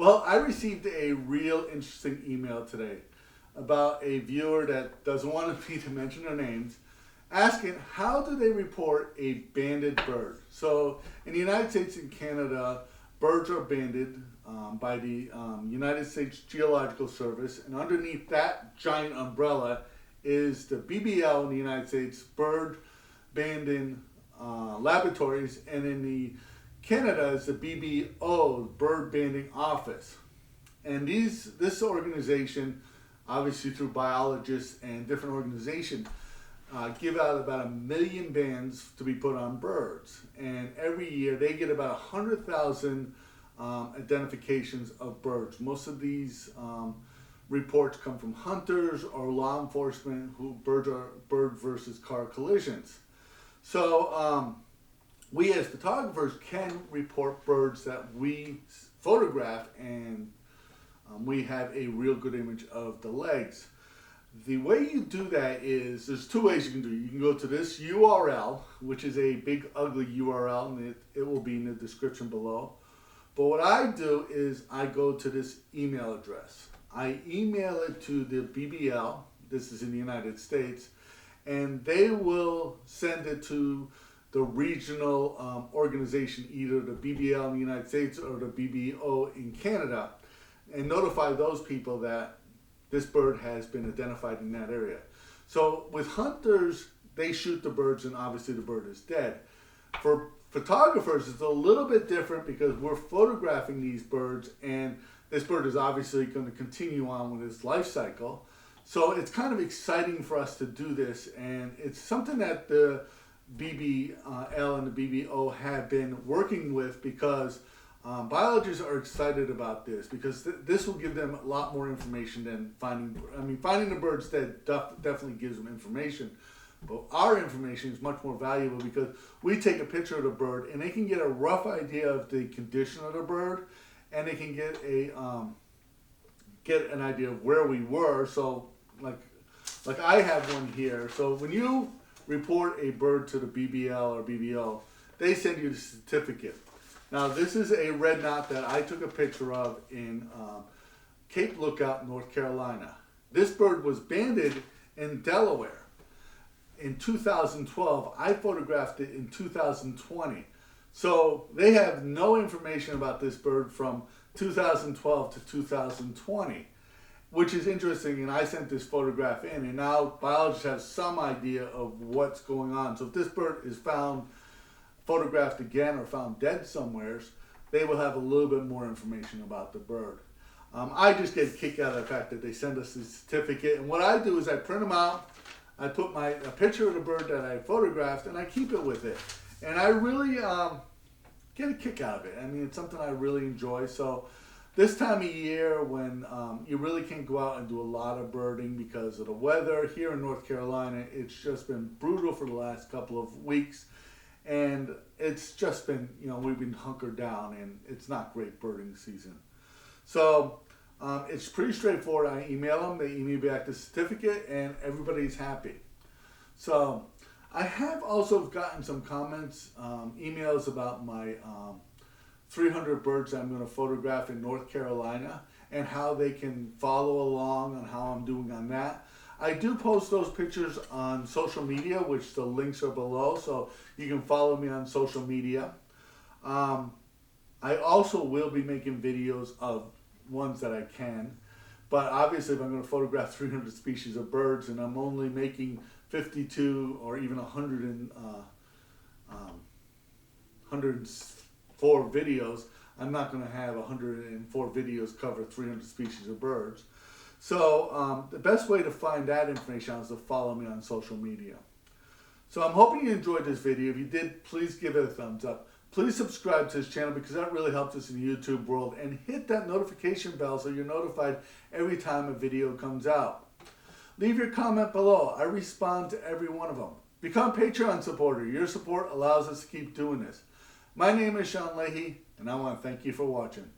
Well, I received a real interesting email today about a viewer that doesn't want me to mention their names, asking how do they report a banded bird. So in the United States and Canada, birds are banded by the United States Geological Service, and underneath that giant umbrella is the BBL in the United States, Bird Banding Laboratories, and in the Canada is the BBO, Bird Banding Office. And this organization, obviously through biologists and different organizations, give out about 1 million bands to be put on birds. And every year they get about 100,000 identifications of birds. Most of these reports come from hunters or law enforcement who bird versus car collisions. So we as photographers can report birds that we photograph, and we have a real good image of the legs. The way you do that is, there's two ways you can do it. You can go to this URL, which is a big ugly URL, and it will be in the description below. But what I do is I go to this email address. I email it to the BBL, this is in the United States, and they will send it to the regional organization, either the BBL in the United States or the BBO in Canada, and notify those people that this bird has been identified in that area. So with hunters, they shoot the birds and obviously the bird is dead. For photographers, it's a little bit different because we're photographing these birds, and this bird is obviously going to continue on with its life cycle. So it's kind of exciting for us to do this, and it's something that the BBL and the BBO have been working with, because biologists are excited about this, because this will give them a lot more information than finding the birds dead definitely gives them information. But our information is much more valuable because we take a picture of the bird and they can get a rough idea of the condition of the bird, and they can get an idea of where we were. So like I have one here. So when you report a bird to the BBL or BBO, they send you the certificate. Now this is a red knot that I took a picture of in Cape Lookout, North Carolina. This bird was banded in Delaware in 2012. I photographed it in 2020. So they have no information about this bird from 2012 to 2020, which is interesting. And I sent this photograph in, and now biologists have some idea of what's going on. So if this bird is found photographed again or found dead somewhere, they will have a little bit more information about the bird. I just get a kick out of the fact that they send us the certificate, and what I do is I print them out, I put a picture of the bird that I photographed, and I keep it with it. And I really get a kick out of it. I mean, it's something I really enjoy. So this time of year when you really can't go out and do a lot of birding because of the weather, here in North Carolina, it's just been brutal for the last couple of weeks. And it's just been, we've been hunkered down, and it's not great birding season. So it's pretty straightforward. I email them, they email back the certificate, and everybody's happy. So I have also gotten some comments, emails about my 300 birds I'm going to photograph in North Carolina, and how they can follow along on how I'm doing on that. I do post those pictures on social media, which the links are below, so you can follow me on social media. I also will be making videos of ones that I can, but obviously if I'm going to photograph 300 species of birds and I'm only making 52 or even 104 videos, I'm not going to have 104 videos cover 300 species of birds. So the best way to find that information is to follow me on social media. So I'm hoping you enjoyed this video. If you did, please give it a thumbs up. Please subscribe to this channel because that really helps us in the YouTube world. And hit that notification bell so you're notified every time a video comes out. Leave your comment below. I respond to every one of them. Become a Patreon supporter. Your support allows us to keep doing this. My name is Leahy, and I want to thank you for watching.